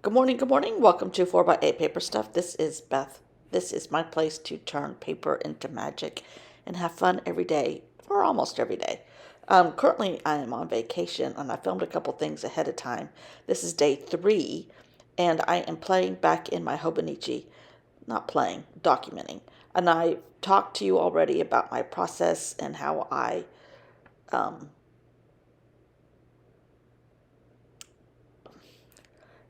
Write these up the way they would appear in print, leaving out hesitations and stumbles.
Good morning, good morning. Welcome to 4x8 Paper Stuff. This is Beth. This is my place to turn paper into magic and have fun every day, or almost every day. Currently, I am on vacation and I filmed a couple things ahead of time. This is day 3, and I am playing back in my Hobonichi. Not playing, documenting. And I talked to you already about my process and how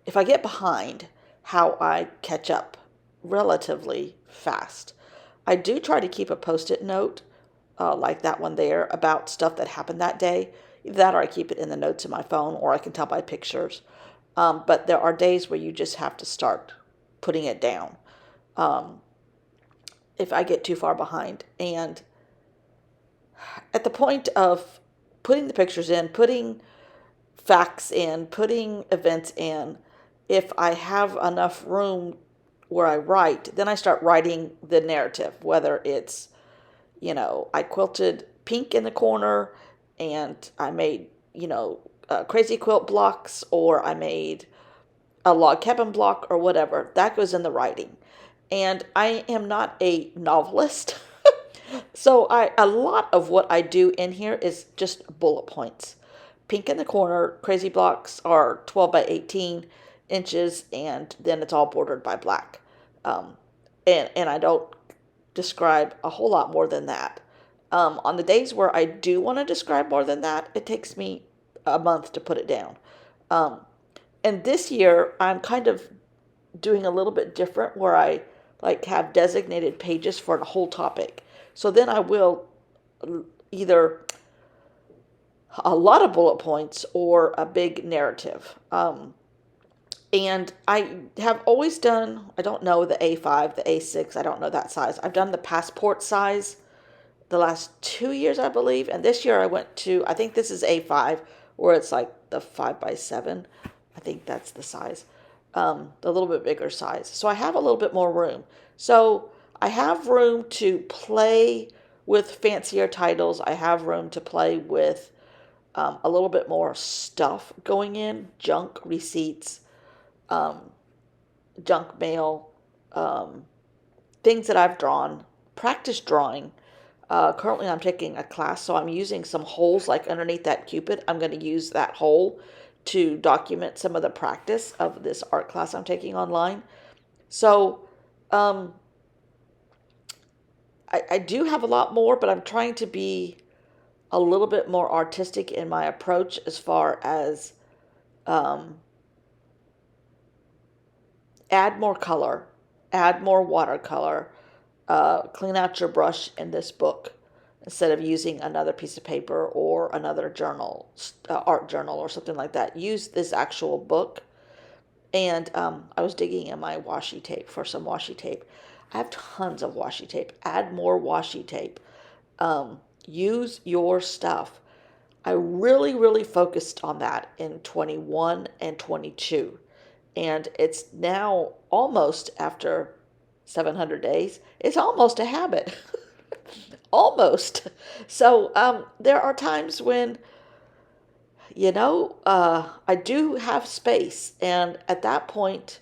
if I get behind, how I catch up relatively fast. I do try to keep a post-it note, like that one there, about stuff that happened that day. Either that or I keep it in the notes in my phone, or I can tell by pictures. But there are days where you just have to start putting it down if I get too far behind. And at the point of putting the pictures in, putting facts in, putting events in, if I have enough room where I write, then I start writing the narrative, whether it's, I quilted pink in the corner and I made, crazy quilt blocks, or I made a log cabin block or whatever. That goes in the writing. And I am not a novelist. So a lot of what I do in here is just bullet points. Pink in the corner, crazy blocks are 12 by 18 inches, and then it's all bordered by black. And I don't describe a whole lot more than that. On the days where I do want to describe more than that, it takes me a month to put it down. And this year, I'm kind of doing a little bit different, where I have designated pages for the whole topic. So then I will either a lot of bullet points or a big narrative. And I have always done, I don't know, the A5, the A6, I don't know that size. I've done the passport size the last 2 years, I believe. And this year I went to, I think this is A5, where it's like the 5 by 7. I think that's the size, the little bit bigger size. So I have a little bit more room. So I have room to play with fancier titles. I have room to play with a little bit more stuff going in, junk receipts, junk mail, things that I've drawn, practice drawing. Currently I'm taking a class, so I'm using some holes like underneath that Cupid. I'm going to use that hole to document some of the practice of this art class I'm taking online. So I do have a lot more, but I'm trying to be a little bit more artistic in my approach, as far as add more color, add more watercolor, clean out your brush in this book instead of using another piece of paper or another journal, art journal or something like that. Use this actual book. And I was digging in my washi tape for some washi tape. I have tons of washi tape. Add more washi tape. Use your stuff. I really, really focused on that in 21 and 22. And it's now almost, after 700 days, it's almost a habit. Almost. So there are times when, I do have space. And at that point,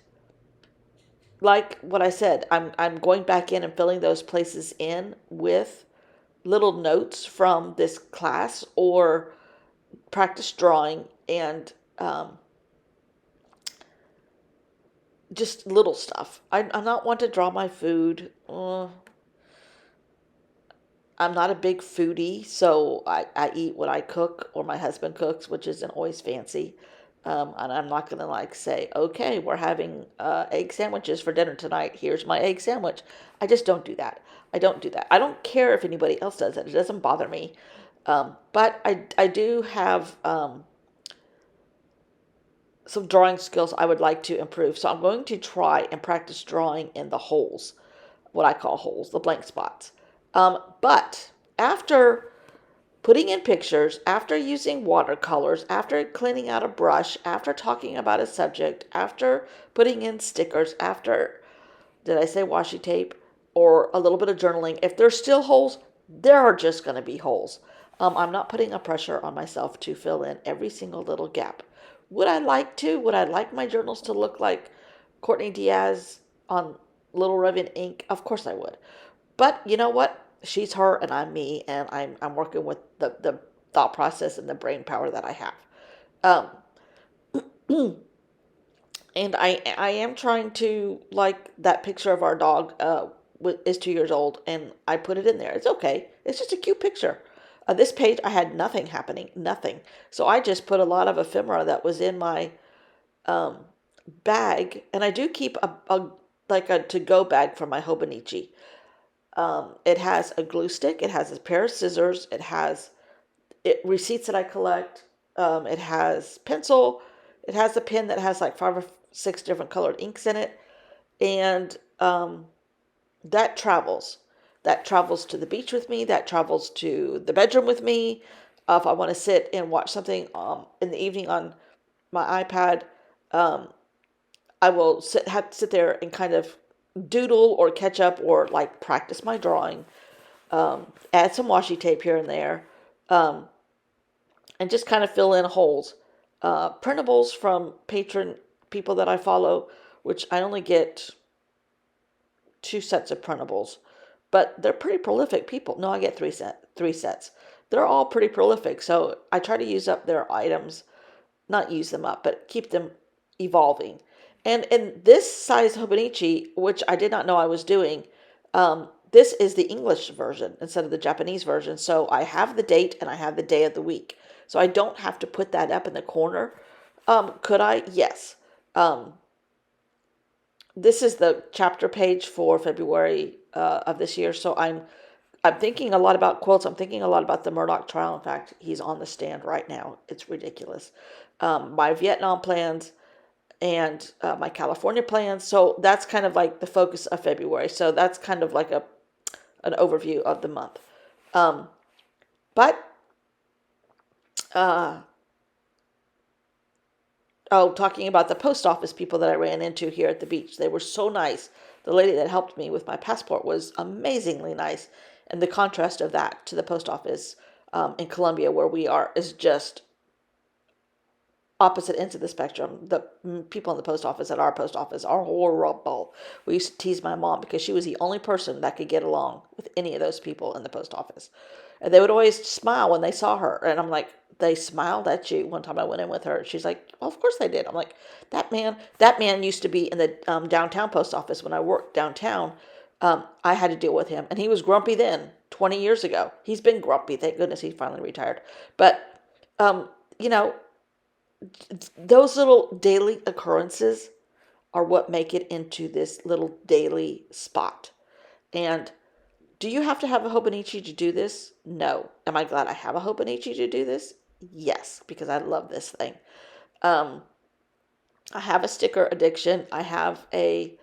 like what I said, I'm going back in and filling those places in with little notes from this class or practice drawing, and just little stuff. I'm not one to draw my food. I'm not a big foodie, so I eat what I cook or my husband cooks, which isn't always fancy. And I'm not going to say, okay, we're having egg sandwiches for dinner tonight. Here's my egg sandwich. I just don't do that. I don't do that. I don't care if anybody else does it. It doesn't bother me. But I do have some drawing skills I would like to improve. So I'm going to try and practice drawing in the holes, what I call holes, the blank spots. But after putting in pictures, after using watercolors, after cleaning out a brush, after talking about a subject, after putting in stickers, after, did I say washi tape, or a little bit of journaling, if there's still holes, there are just going to be holes. I'm not putting a pressure on myself to fill in every single little gap. Would I like to? Would I like my journals to look like Courtney Diaz on Little Ribbon ink? Of course I would. But you know what? She's her and I'm me, and I'm working with the thought process and the brain power that I have. Um, and I am trying to, like that picture of our dog is 2 years old, and I put it in there. It's okay. It's just a cute picture. This page I had nothing happening, nothing. So I just put a lot of ephemera that was in my um, bag, and I do keep a like a to-go bag for my Hobonichi. It has a glue stick. It has a pair of scissors. It has receipts that I collect. It has pencil. It has a pen that has like 5 or 6 different colored inks in it, and that travels. That travels to the beach with me. That travels to the bedroom with me. If I want to sit and watch something in the evening on my iPad, um, I will sit there and kind of doodle or catch up or like practice my drawing. Add some washi tape here and there, um, and just kind of fill in holes. Printables from patron people that I follow, which I only get 2 sets of printables, but they're pretty prolific people. No, I get three sets. They're all pretty prolific, so I try to use up their items, not use them up, but keep them evolving. And in this size Hobonichi, which I did not know I was doing, this is the English version instead of the Japanese version. So I have the date and I have the day of the week. So I don't have to put that up in the corner. Could I? Yes. Um, this is the chapter page for February of this year. So I'm thinking a lot about quilts. I'm thinking a lot about the Murdoch trial. In fact, he's on the stand right now. It's ridiculous. My Vietnam plans and my California plans. So that's kind of like the focus of February. So that's kind of like an overview of the month. Um, but uh, talking about the post office people that I ran into here at the beach, they were so nice. The lady that helped me with my passport was amazingly nice, and the contrast of that to the post office in Colombia, where we are, is just opposite ends of the spectrum. The people in the post office at our post office are horrible. We used to tease my mom because she was the only person that could get along with any of those people in the post office. And they would always smile when they saw her. And I'm like, they smiled at you. One time I went in with her. She's like, well, of course they did. I'm like, that man used to be in the downtown post office when I worked downtown. I had to deal with him. And he was grumpy then, 20 years ago. He's been grumpy. Thank goodness he finally retired. But, you know, those little daily occurrences are what make it into this little daily spot. And do you have to have a Hobonichi to do this? No. Am I glad I have a Hobonichi to do this? Yes, because I love this thing. Um, I have a sticker addiction. I have a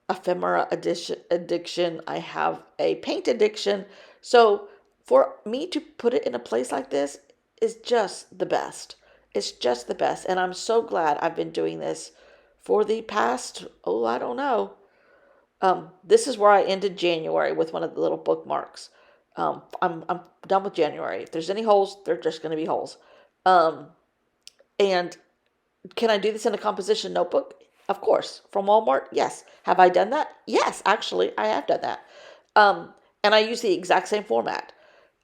ephemera addiction. I have a paint addiction. So for me to put it in a place like this is just the best. It's just the best. And I'm so glad I've been doing this for the past, I don't know. This is where I ended January with one of the little bookmarks. I'm done with January. If there's any holes, they're just going to be holes. Um, and can I do this in a composition notebook? Of course. From Walmart? Yes. Have I done that? Yes, actually, I have done that. Um, and I use the exact same format.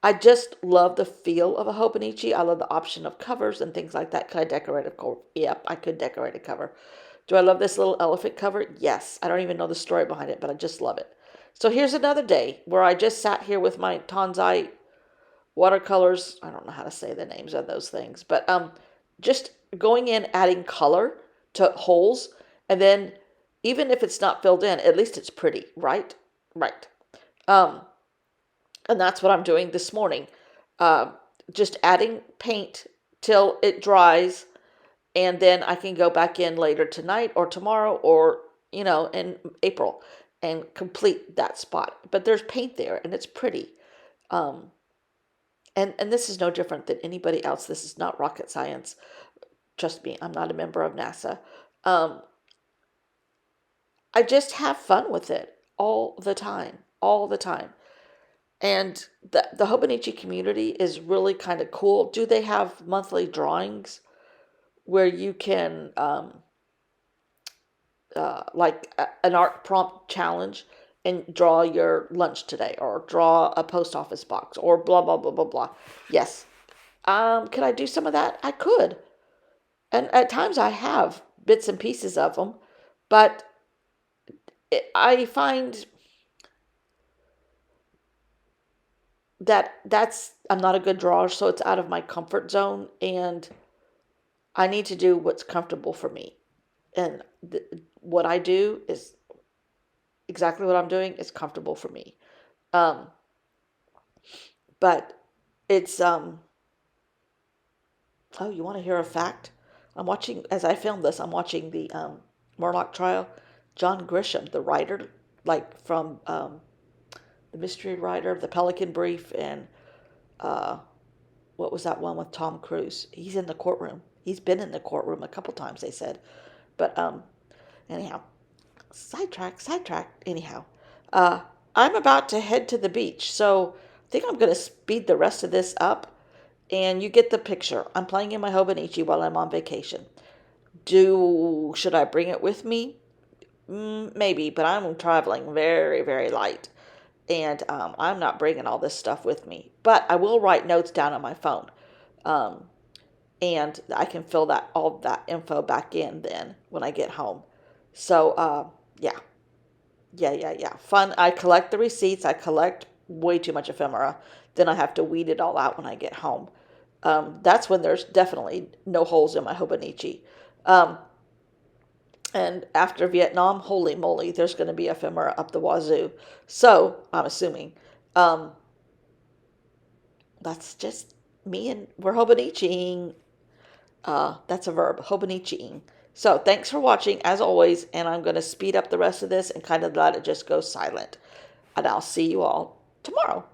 I just love the feel of a Hobonichi. I love the option of covers and things like that. Could I decorate a cover? Yep, I could decorate a cover. Do I love this little elephant cover? Yes. I don't even know the story behind it, but I just love it. So here's another day where I just sat here with my Tanzai watercolors. I don't know how to say the names of those things, but just going in, adding color to holes, and then even if it's not filled in, at least it's pretty, right? Right. Um, and that's what I'm doing this morning. Uh, just adding paint till it dries, and then I can go back in later tonight or tomorrow or, in April and complete that spot. But there's paint there, and it's pretty. Um, and this is no different than anybody else. This is not rocket science. Trust me, I'm not a member of NASA. Um, I just have fun with it all the time, all the time. And the Hobonichi community is really kind of cool. Do they have monthly drawings? where you can like an art prompt challenge and draw your lunch today or draw a post office box or blah blah blah blah blah. Yes. Could I do some of that? I could. And at times I have bits and pieces of them, but I find that's I'm not a good drawer, so it's out of my comfort zone, and I need to do what's comfortable for me. And what I do is exactly what I'm doing is comfortable for me. Um, but it's oh, you want to hear a fact? I'm watching as I film this. I'm watching the Murdoch trial. John Grisham, the writer, like from the mystery writer of the Pelican Brief, and uh, what was that one with Tom Cruise? He's in the courtroom. He's been in the courtroom a couple times, they said. But anyhow, sidetrack. Anyhow, uh, I'm about to head to the beach, so I think I'm going to speed the rest of this up, and you get the picture. I'm playing in my Hobonichi while I'm on vacation. Should I bring it with me? Maybe, but I'm traveling very, very light, and I'm not bringing all this stuff with me. But I will write notes down on my phone, um, and I can fill that all that info back in then when I get home. So yeah, yeah. Fun. I collect the receipts. I collect way too much ephemera. Then I have to weed it all out when I get home. That's when there's definitely no holes in my Hobonichi. Um, and after Vietnam, holy moly, there's going to be ephemera up the wazoo. So I'm assuming um, that's just me, and we're Hobonichiing. That's a verb, Hobonichiing. So thanks for watching as always, and I'm going to speed up the rest of this and kind of let it just go silent. And I'll see you all tomorrow.